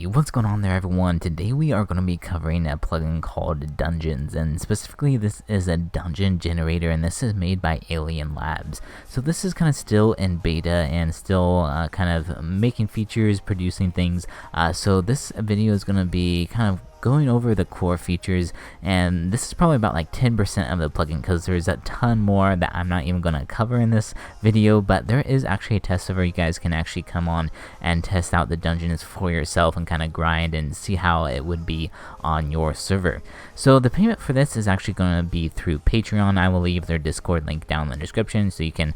Hey, what's going on there everyone? Today we are going to be covering a plugin called Dungeons, and specifically this is a dungeon generator, and this is made by Alien Labs. So this is kind of still in beta and still kind of making features, producing things. So this video is going to be kind of going over the core features, and this is probably about like 10% of the plugin because there's a ton more that I'm not even going to cover in this video, but there is actually a test server you guys can actually come on and test out the dungeons for yourself and kind of grind and see how it would be on your server. So the payment for this is actually going to be through Patreon. I will leave their Discord link down in the description, so you can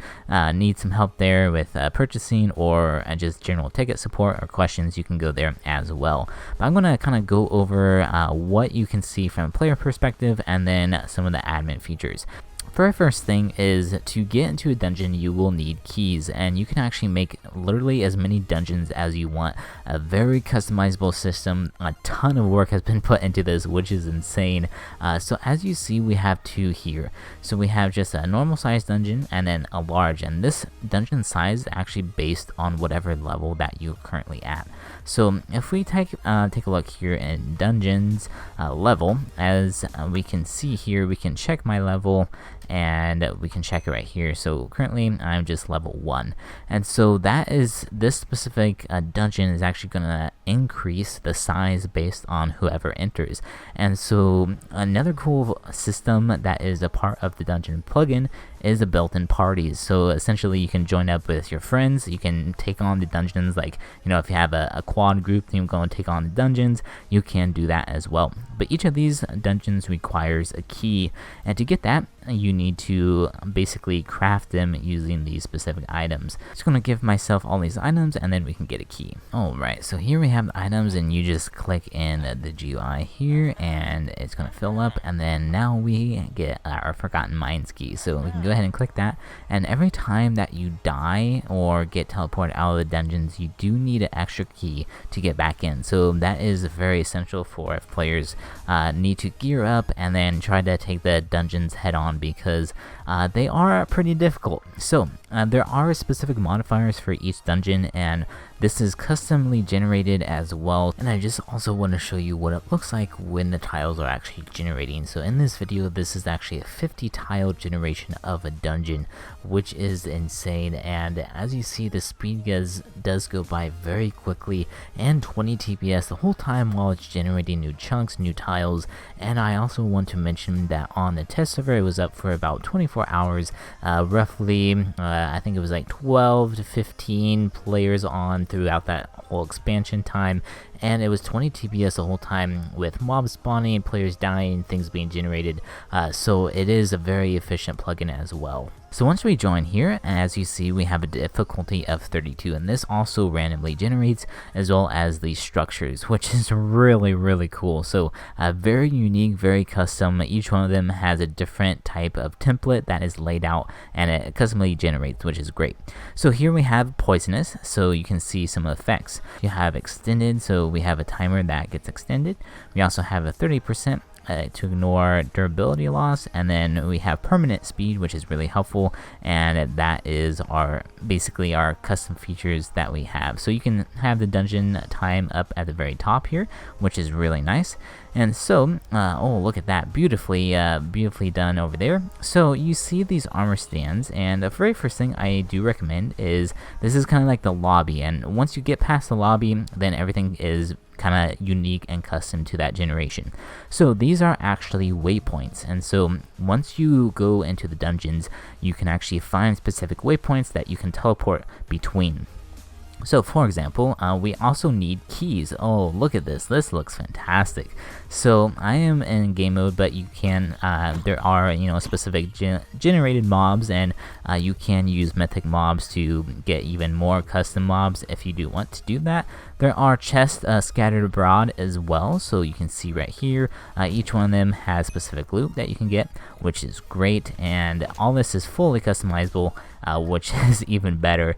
need some help there with purchasing or just general ticket support or questions, you can go there as well. But I'm going to kind of go over what you can see from a player perspective and then some of the admin features. Very first thing is, to get into a dungeon you will need keys, and you can actually make literally as many dungeons as you want. A very customizable system. A ton of work has been put into this, which is insane. So as you see, we have two here. So we have just a normal size dungeon and then a large, and this dungeon size is actually based on whatever level that you're currently at. So if we take a look here in dungeons level, as we can see here, we can check my level and we can check it right here. So currently I'm just level 1, and so that is, this specific dungeon is actually going to increase the size based on whoever enters. And so another cool system that is a part of the dungeon plugin is the built-in parties. So essentially you can join up with your friends, you can take on the dungeons, like, you know, if you have a quad group and you go and take on the dungeons, you can do that as well. But each of these dungeons requires a key, and to get that you need to basically craft them using these specific items. Just gonna give myself all these items and then we can get a key. Alright, so here we have the items, and you just click in the GUI here and it's gonna fill up, and then now we get our Forgotten Mines key. So we can go ahead and click that, and every time that you die or get teleported out of the dungeons, you do need an extra key to get back in. So that is very essential for if players need to gear up and then try to take the dungeons head on, because they are pretty difficult. So there are specific modifiers for each dungeon, and this is customly generated as well. And I just also want to show you what it looks like when the tiles are actually generating. So in this video, this is actually a 50 tile generation of a dungeon, which is insane. And as you see, the speed does go by very quickly, and 20 TPS the whole time while it's generating new chunks, new tiles. And I also want to mention that on the test server, it was up for about 24 hours, roughly I think it was like 12 to 15 players on throughout that whole expansion time, and it was 20 TPS the whole time with mobs spawning, players dying, things being generated. So it is a very efficient plugin as well. So once we join here, as you see, we have a difficulty of 32, and this also randomly generates, as well as these structures, which is really cool. So very unique, very custom. Each one of them has a different type of template that is laid out, and it customly generates, which is great. So here we have poisonous, so you can see some effects. You have extended, so we have a timer that gets extended. We also have a 30% to ignore durability loss, and then we have permanent speed, which is really helpful, and that is basically our custom features that we have. So you can have the dungeon time up at the very top here, which is really nice. And so oh, look at that, beautifully done over there. So you see these armor stands, and the very first thing I do recommend is, this is kind of like the lobby, and once you get past the lobby, then everything is kind of unique and custom to that generation. So these are actually waypoints, and so once you go into the dungeons, you can actually find specific waypoints that you can teleport between. So for example, we also need keys. Oh, look at this, this looks fantastic. So I am in game mode, but you can there are, you know, specific generated mobs, and you can use mythic mobs to get even more custom mobs if you do want to do that. There are chests scattered abroad as well, so you can see right here, each one of them has specific loot that you can get, which is great, and all this is fully customizable, which is even better.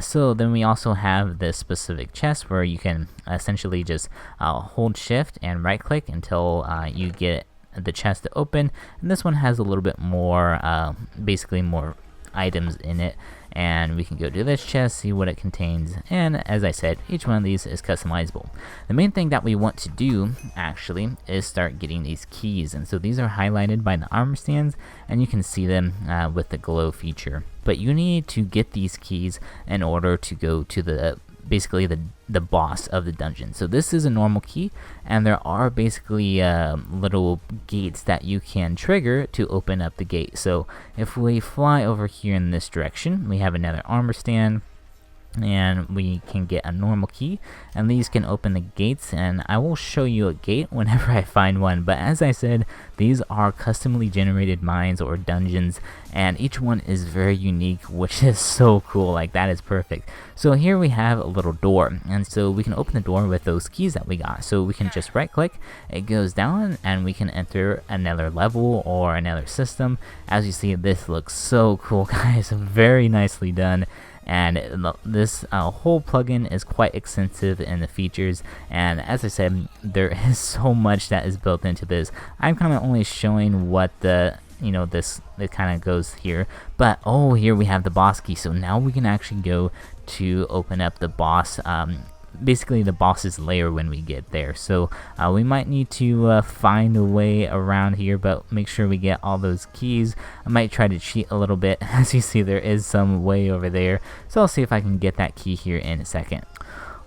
So then we also have this specific chest where you can essentially just hold shift and right click until you get the chest to open, and this one has a little bit more basically more items in it, and we can go to this chest, see what it contains, and as I said, each one of these is customizable. The main thing that we want to do actually is start getting these keys, and so these are highlighted by the armor stands, and you can see them with the glow feature. But you need to get these keys in order to go to the basically the boss of the dungeon. So this is a normal key, and there are basically little gates that you can trigger to open up the gate. So if we fly over here in this direction, we have another armor stand, and we can get a normal key, and these can open the gates, and I will show you a gate whenever I find one. But as I said, these are customly generated mines or dungeons, and each one is very unique, which is so cool. Like, that is perfect. So here we have a little door, and so we can open the door with those keys that we got. So we can just right click, it goes down, and we can enter another level or another system. As you see, this looks so cool, guys. Very nicely done. And this whole plugin is quite extensive in the features, and as I said, there is so much that is built into this. I'm kind of only showing what the it kind of goes here, but here we have the boss key. So now we can actually go to open up the boss, basically the boss's lair when we get there. So we might need to find a way around here, but make sure we get all those keys. I might try to cheat a little bit. As you see, there is some way over there, so I'll see if I can get that key here in a second.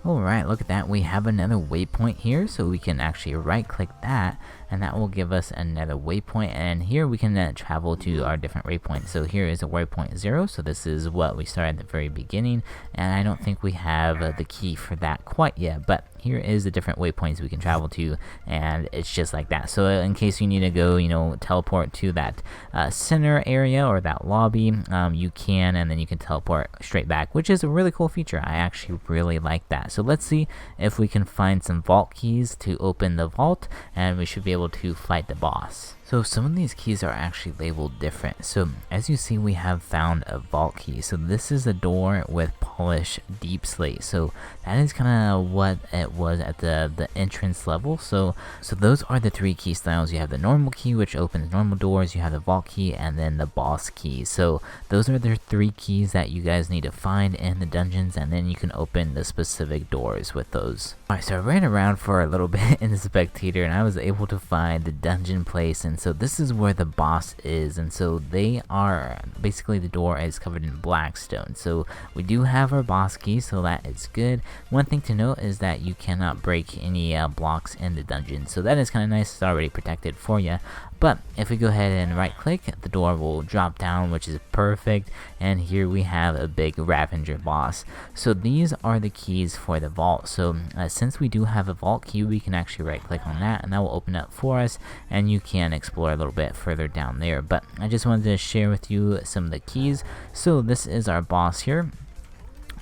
Alright, look at that, we have another waypoint here, so we can actually right click that, and that will give us another waypoint, and here we can travel to our different waypoints. So here is a waypoint 0, so this is what we started at the very beginning, and I don't think we have the key for that quite yet, but here is the different waypoints we can travel to, and it's just like that. So in case you need to go, teleport to that center area or that lobby, you can, and then you can teleport straight back, which is a really cool feature. I actually really like that. So let's see if we can find some vault keys to open the vault, and we should be able to fight the boss. So some of these keys are actually labeled different. So as you see, we have found a vault key. So this is a door with polished deep slate. So that is kind of what it was at the entrance level. So those are the three key styles. You have the normal key, which opens normal doors. You have the vault key, and then the boss key. So those are the three keys that you guys need to find in the dungeons, and then you can open the specific doors with those. Alright, so I ran around for a little bit in the spectator, and I was able to find the dungeon place, and so this is where the boss is, and so they are basically, the door is covered in blackstone. So we do have our boss key, so that is good. One thing to note is that you cannot break any blocks in the dungeon, so that is kind of nice. It's already protected for you. But if we go ahead and right click, the door will drop down, which is perfect, and here we have a big Ravager boss. So these are the keys for the vault. So since we do have a vault key, we can actually right click on that, and that will open up for us, and you can explore a little bit further down there. But I just wanted to share with you some of the keys. So this is our boss here.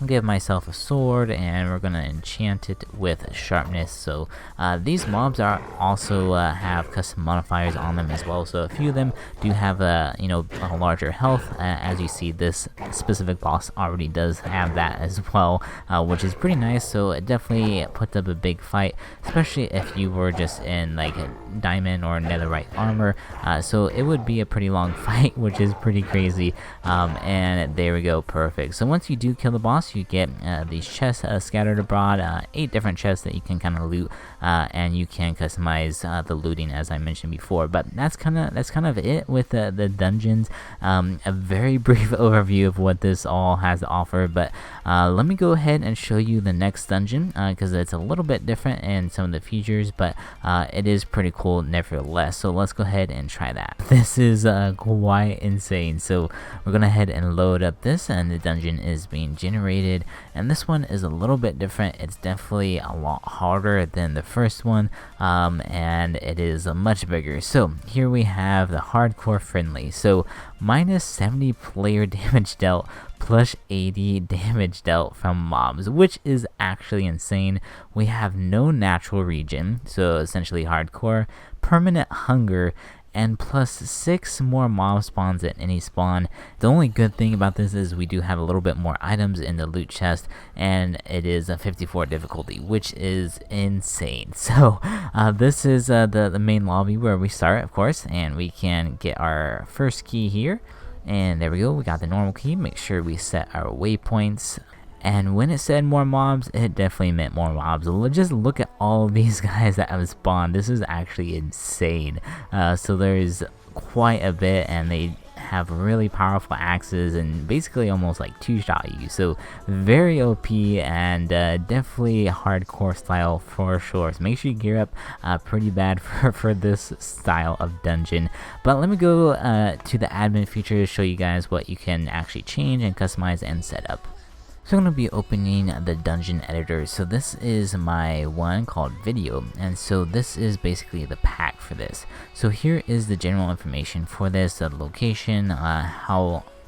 I'll give myself a sword, and we're gonna enchant it with sharpness. So these mobs are also have custom modifiers on them as well. So a few of them do have a larger health. As you see, this specific boss already does have that as well, which is pretty nice. So it definitely puts up a big fight, especially if you were just in like a diamond or netherite armor. So it would be a pretty long fight, which is pretty crazy. And there we go, perfect. So once you do kill the boss, you get these chests scattered abroad, 8 different chests that you can kind of loot, and you can customize the looting, as I mentioned before. But that's kind of it with the dungeons. A very brief overview of what this all has to offer, but let me go ahead and show you the next dungeon, because it's a little bit different in some of the features, but it is pretty cool nevertheless. So let's go ahead and try that. This is quite insane. So we're gonna head and load up this, and the dungeon is being generated, and this one is a little bit different. It's definitely a lot harder than the first one, and it is much bigger. So here we have the hardcore friendly. So minus 70 player damage dealt, plus 80 damage dealt from mobs, which is actually insane. We have no natural regen, so essentially hardcore, permanent hunger, and plus 6 more mob spawns at any spawn. The only good thing about this is we do have a little bit more items in the loot chest, and it is a 54 difficulty, which is insane. So this is the main lobby where we start, of course, and we can get our first key here. And there we go, we got the normal key. Make sure we set our waypoints. And when it said more mobs, it definitely meant more mobs. Just look at all of these guys that have spawned. This is actually insane. So there's quite a bit, and they have really powerful axes and basically almost like two-shot you. So very OP and definitely hardcore style for sure. So make sure you gear up pretty bad for this style of dungeon. But let me go to the admin feature to show you guys what you can actually change and customize and set up. So I'm going to be opening the dungeon editor. So this is my one called video, and so this is basically the pack for this. So here is the general information for this, the location,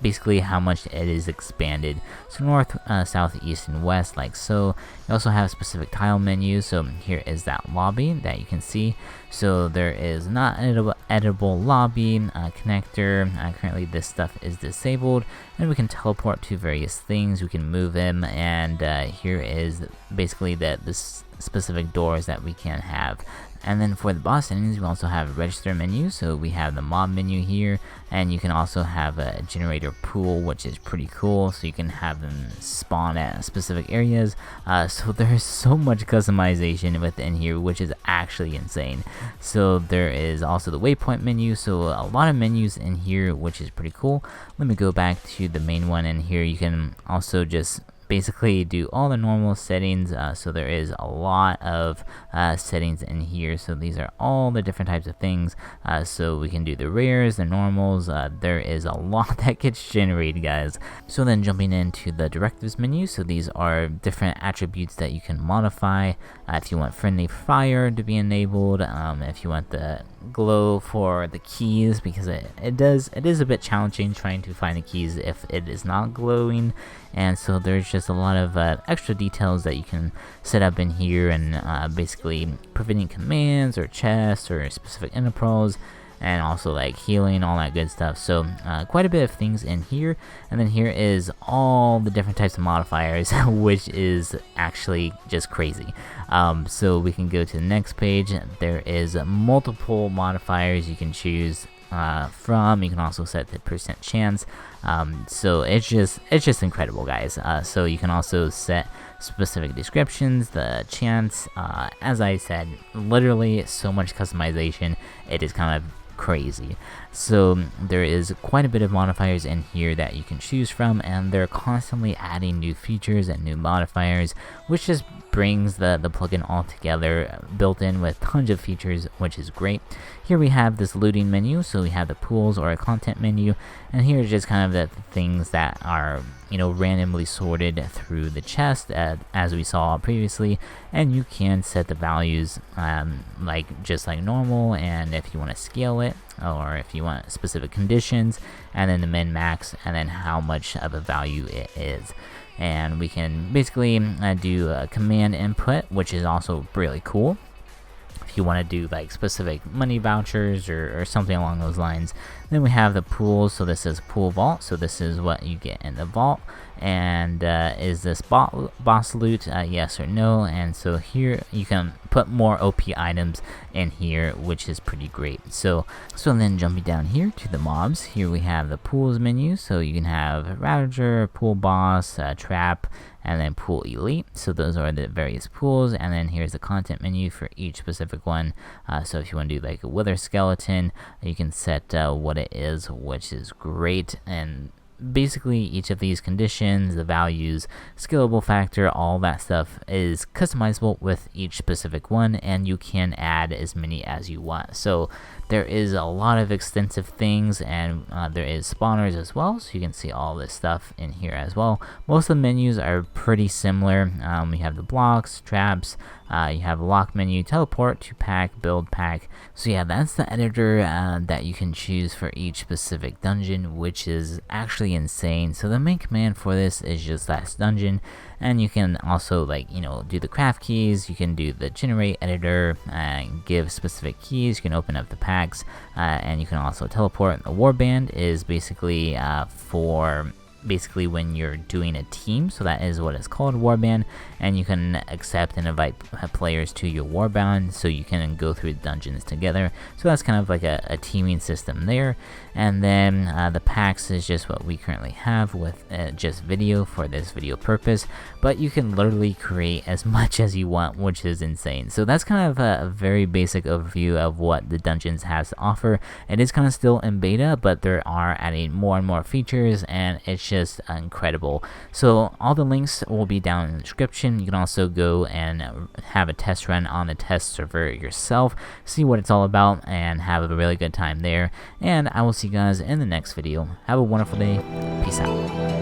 basically how much it is expanded. So north, south, east, and west, like so. You also have specific tile menus. So here is that lobby that you can see. So there is not editable lobby connector. Currently this stuff is disabled, and we can teleport to various things. We can move them, and here is basically the specific doors that we can have. And then for the boss enemies, we also have a register menu. So we have the mob menu here, and you can also have a generator pool, which is pretty cool. So you can have them spawn at specific areas. So there's so much customization within here, which is actually insane. So there is also the waypoint menu. So a lot of menus in here, which is pretty cool. Let me go back to the main one, and here you can also just basically do all the normal settings. So there is a lot of settings in here. So these are all the different types of things. So we can do the rares, the normals. There is a lot that gets generated, guys. So then jumping into the directives menu. So these are different attributes that you can modify. If you want friendly fire to be enabled, if you want the glow for the keys, because it is a bit challenging trying to find the keys if it is not glowing. And so there's just a lot of extra details that you can set up in here, and basically preventing commands or chests or specific interpros, and also like healing, all that good stuff. So quite a bit of things in here. And then here is all the different types of modifiers, which is actually just crazy. So we can go to the next page. There is multiple modifiers you can choose from. You can also set the % chance. So it's just incredible, guys. So you can also set specific descriptions, the chance. As I said, literally so much customization. It is kind of crazy. So there is quite a bit of modifiers in here that you can choose from, and they're constantly adding new features and new modifiers, which just brings the plugin all together, built in with tons of features, which is great. Here we have this looting menu. So we have the pools or a content menu, and here is just kind of the things that are, you know, randomly sorted through the chest, as we saw previously. And you can set the values just like normal, and if you want to scale it, or if you want specific conditions, and then the min max, and then how much of a value it is. And we can basically do a command input, which is also really cool if you want to do like specific money vouchers or something along those lines. Then we have the pools. So this is pool vault. So this is what you get in the vault. And is this boss loot? Yes or no? And so here you can put more OP items in here, which is pretty great. So then jumping down here to the mobs, here we have the pools menu. So you can have Ravager, pool boss, trap, and then pool elite. So those are the various pools. And then here's the content menu for each specific one. So if you want to do like a wither skeleton, you can set what it is, which is great. And basically each of these conditions, the values, scalable factor, all that stuff is customizable with each specific one, and you can add as many as you want. So there is a lot of extensive things, and there is spawners as well, so you can see all this stuff in here as well. Most of the menus are pretty similar. We have the blocks, traps, you have a lock menu, teleport to pack, build pack. So yeah, that's the editor that you can choose for each specific dungeon, which is actually insane. So the main command for this is just that dungeon, and you can also do the craft keys. You can do the generate editor and give specific keys. You can open up the packs, and you can also teleport. The warband is basically for when you're doing a team, so that is what it's called, warband. and you can accept and invite players to your warbound so you can go through the dungeons together. So that's kind of like a teaming system there. And then the packs is just what we currently have with just video for this video purpose, but you can literally create as much as you want, which is insane. So that's kind of a very basic overview of what the dungeons has to offer. It is kind of still in beta, but they are adding more and more features, and it's just incredible. So all the links will be down in the description. You can also go and have a test run on the test server yourself, see what it's all about, and have a really good time there. And I will see you guys in the next video. Have a wonderful day. Peace out.